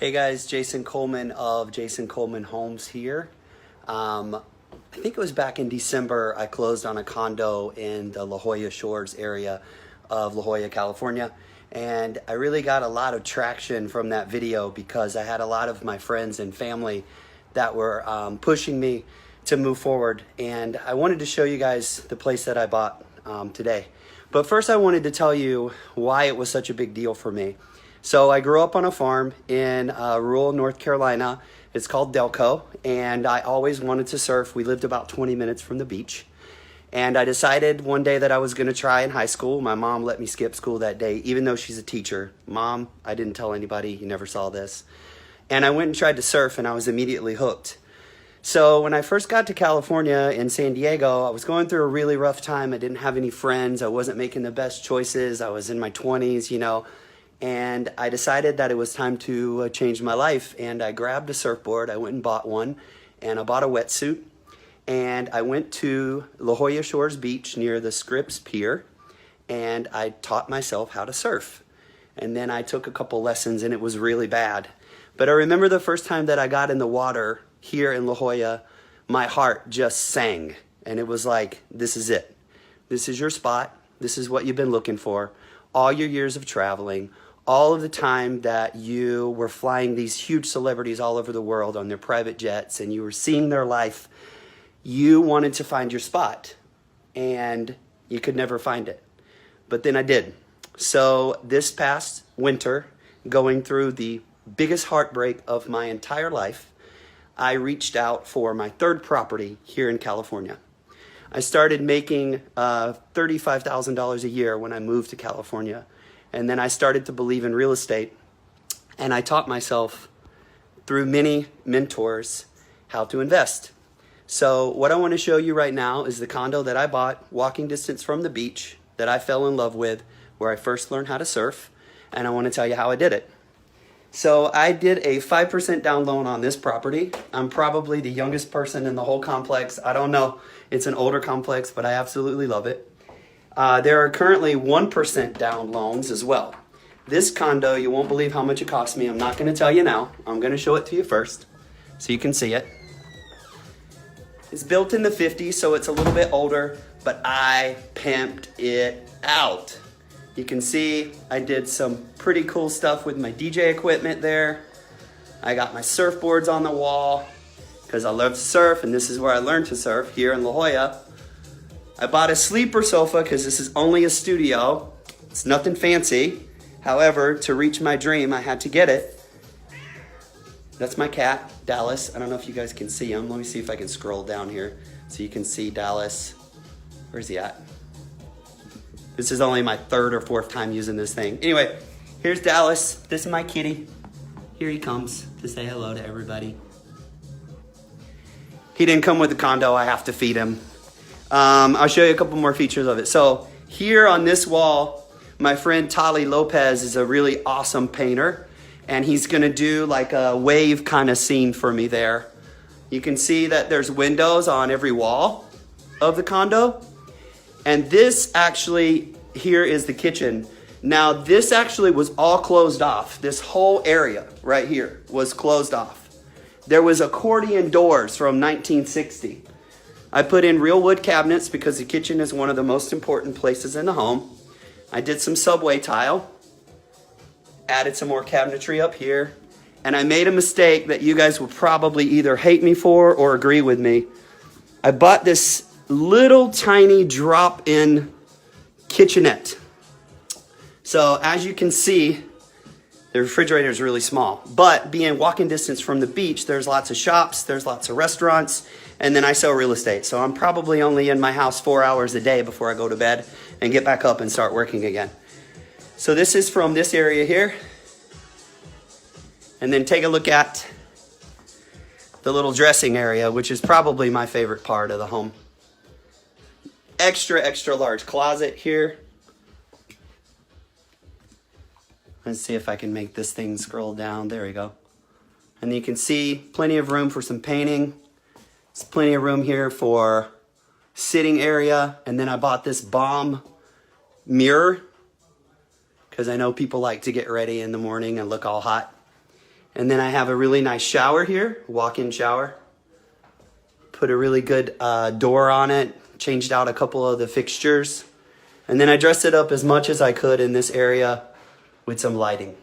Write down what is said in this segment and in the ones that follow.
Hey guys, Jason Coleman of Jason Coleman Homes here. I think it was back in December I closed on a condo in the Jolla Shores area of La Jolla, California. And I really got a lot of traction from that video because I had a lot of my friends and family that were pushing me to move forward. And I wanted to show you guys the place that I bought today. But first I wanted to tell you why it was such a big deal for me. So I grew up on a farm in rural North Carolina. It's called Delco, and I always wanted to surf. We lived about 20 minutes from the beach. And I decided one day that I was gonna try in high school. My mom let me skip school that day, even though she's a teacher. Mom, I didn't tell anybody, you never saw this. And I went and tried to surf, and I was immediately hooked. So when I first got to California in San Diego, I was going through a really rough time. I didn't have any friends. I wasn't making the best choices. I was in my 20s, you know. And I decided that it was time to change my life. And I grabbed a surfboard, I went and bought one, and I bought a wetsuit. And I went to La Jolla Shores Beach near the Scripps Pier, and I taught myself how to surf. And then I took a couple lessons, and it was really bad. But I remember the first time that I got in the water here in La Jolla, my heart just sang. And it was like, this is it. This is your spot. This is what you've been looking for. All your years of traveling, all of the time that you were flying these huge celebrities all over the world on their private jets and you were seeing their life, you wanted to find your spot and you could never find it. But then I did. So this past winter, going through the biggest heartbreak of my entire life, I reached out for my third property here in California. I started making $35,000 a year when I moved to California. And then I started to believe in real estate. And I taught myself through many mentors how to invest. So what I want to show you right now is the condo that I bought, walking distance from the beach, that I fell in love with, where I first learned how to surf. And I want to tell you how I did it. So I did a 5% down loan on this property. I'm probably the youngest person in the whole complex. I don't know. It's an older complex, but I absolutely love it. There are currently 1% down loans as well. This condo, you won't believe how much it cost me. I'm not going to tell you now. I'm going to show it to you first so you can see it. It's built in the 50s, so it's a little bit older, but I pimped it out. You can see I did some pretty cool stuff with my DJ equipment there. I got my surfboards on the wall because I love to surf, and this is where I learned to surf, here in La Jolla. I bought a sleeper sofa because this is only a studio. It's nothing fancy. However, to reach my dream, I had to get it. That's my cat, Dallas. I don't know if you guys can see him. Let me see if I can scroll down here so you can see Dallas. Where's he at? This is only my third or fourth time using this thing. Anyway, here's Dallas. This is my kitty. Here he comes to say hello to everybody. He didn't come with the condo. I have to feed him. I'll show you a couple more features of it. So here on this wall, my friend Tali Lopez is a really awesome painter, and he's gonna do like a wave kind of scene for me there. You can see that there's windows on every wall of the condo. And this actually, here is the kitchen. Now this actually was all closed off. This whole area right here was closed off. There was accordion doors from 1960. I put in real wood cabinets because the kitchen is one of the most important places in the home. I did some subway tile, added some more cabinetry up here, and I made a mistake that you guys will probably either hate me for or agree with me. I bought this little tiny drop-in kitchenette. So as you can see, the refrigerator is really small, but being walking distance from the beach, there's lots of shops, there's lots of restaurants, and then I sell real estate. So I'm probably only in my house 4 hours a day before I go to bed and get back up and start working again. So this is from this area here. And then take a look at the little dressing area, which is probably my favorite part of the home. Extra, extra large closet here. Let's see if I can make this thing scroll down. There we go. And you can see plenty of room for some painting. There's plenty of room here for sitting area. And then I bought this bomb mirror because I know people like to get ready in the morning and look all hot. And then I have a really nice shower here, walk-in shower. Put a really good door on it, changed out a couple of the fixtures. And then I dressed it up as much as I could in this area with some lighting.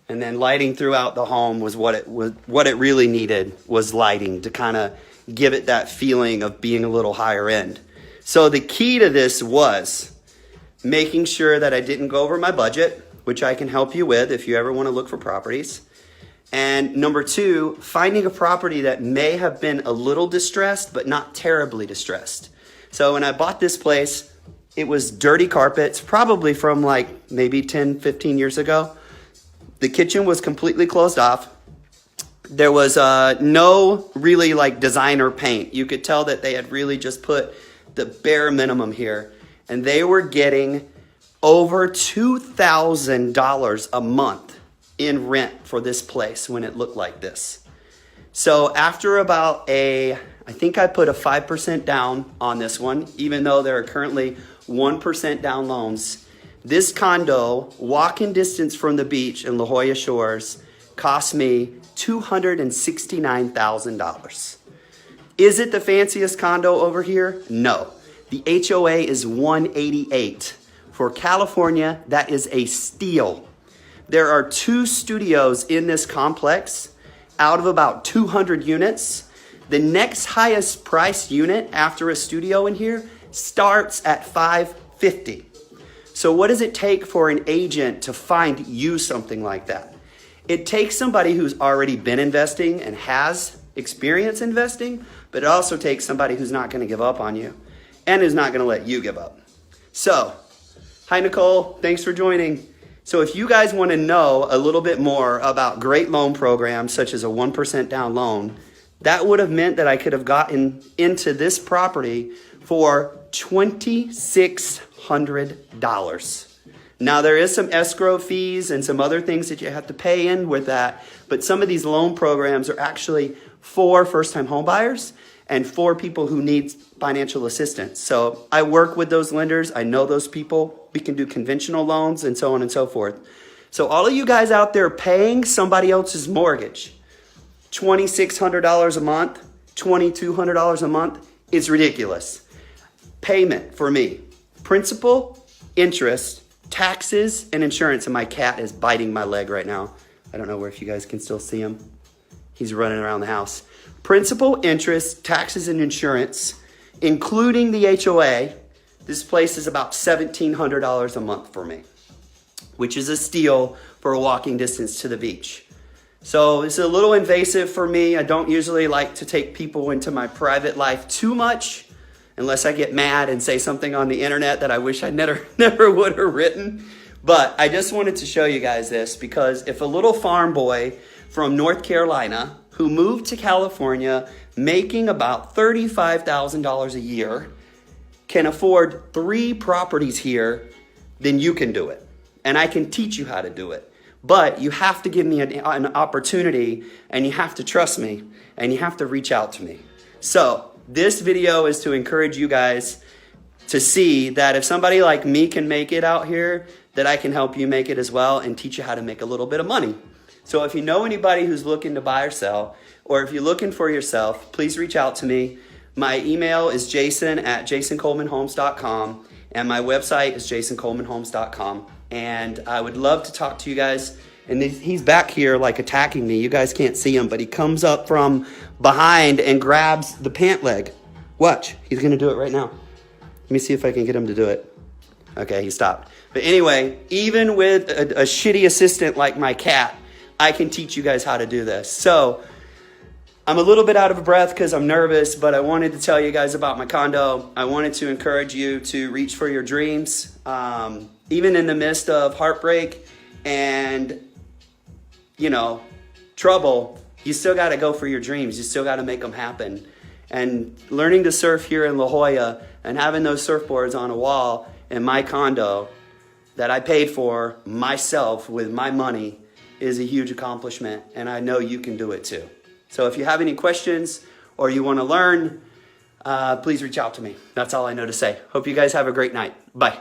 And then lighting throughout the home was what it really needed, was lighting to kind of give it that feeling of being a little higher end. So the key to this was making sure that I didn't go over my budget, which I can help you with if you ever want to look for properties. And number two, finding a property that may have been a little distressed, but not terribly distressed. So when I bought this place, it was dirty carpets, probably from like maybe 10, 15 years ago. The kitchen was completely closed off. There was no really like designer paint. You could tell that they had really just put the bare minimum here. And they were getting over $2,000 a month in rent for this place when it looked like this. So after about I think I put a 5% down on this one, even though there are currently 1% down loans. This condo, walking distance from the beach in La Jolla Shores, cost me $269,000. Is it the fanciest condo over here? No. The HOA is 188. For California, that is a steal. There are 2 studios in this complex out of about 200 units. The next highest priced unit after a studio in here starts at $550. So what does it take for an agent to find you something like that? It takes somebody who's already been investing and has experience investing, but it also takes somebody who's not going to give up on you and is not going to let you give up. So, hi Nicole, thanks for joining. So if you guys want to know a little bit more about great loan programs such as a 1% down loan, that would have meant that I could have gotten into this property for $2,600. Now there is some escrow fees and some other things that you have to pay in with that, but some of these loan programs are actually for first-time home buyers and for people who need financial assistance. So I work with those lenders. I know those people. We can do conventional loans and so on and so forth. So all of you guys out there paying somebody else's mortgage, $2,600 a month, $2,200 a month, it's ridiculous. Payment for me, principal, interest, taxes, and insurance. And my cat is biting my leg right now. I don't know if you guys can still see him. He's running around the house. Principal, interest, taxes, and insurance, including the HOA. This place is about $1,700 a month for me, which is a steal for a walking distance to the beach. So it's a little invasive for me. I don't usually like to take people into my private life too much, unless I get mad and say something on the internet that I wish I never would have written. But I just wanted to show you guys this because if a little farm boy from North Carolina who moved to California making about $35,000 a year can afford 3 properties here, then you can do it. And I can teach you how to do it. But you have to give me an opportunity, and you have to trust me, and you have to reach out to me. So this video is to encourage you guys to see that if somebody like me can make it out here, that I can help you make it as well and teach you how to make a little bit of money. So if you know anybody who's looking to buy or sell, or if you're looking for yourself, please reach out to me. My email is jason@jasoncolemanhomes.com, and my website is jasoncolemanhomes.com. And I would love to talk to you guys. And he's back here like attacking me. You guys can't see him, but he comes up from behind and grabs the pant leg. Watch, he's gonna do it right now. Let me see if I can get him to do it. Okay, he stopped. But anyway, even with a shitty assistant like my cat, I can teach you guys how to do this. So I'm a little bit out of breath because I'm nervous, but I wanted to tell you guys about my condo. I wanted to encourage you to reach for your dreams. Even in the midst of heartbreak and, trouble, you still got to go for your dreams. You still got to make them happen. And learning to surf here in La Jolla and having those surfboards on a wall in my condo that I paid for myself with my money is a huge accomplishment. And I know you can do it too. So if you have any questions or you want to learn, please reach out to me. That's all I know to say. Hope you guys have a great night. Bye.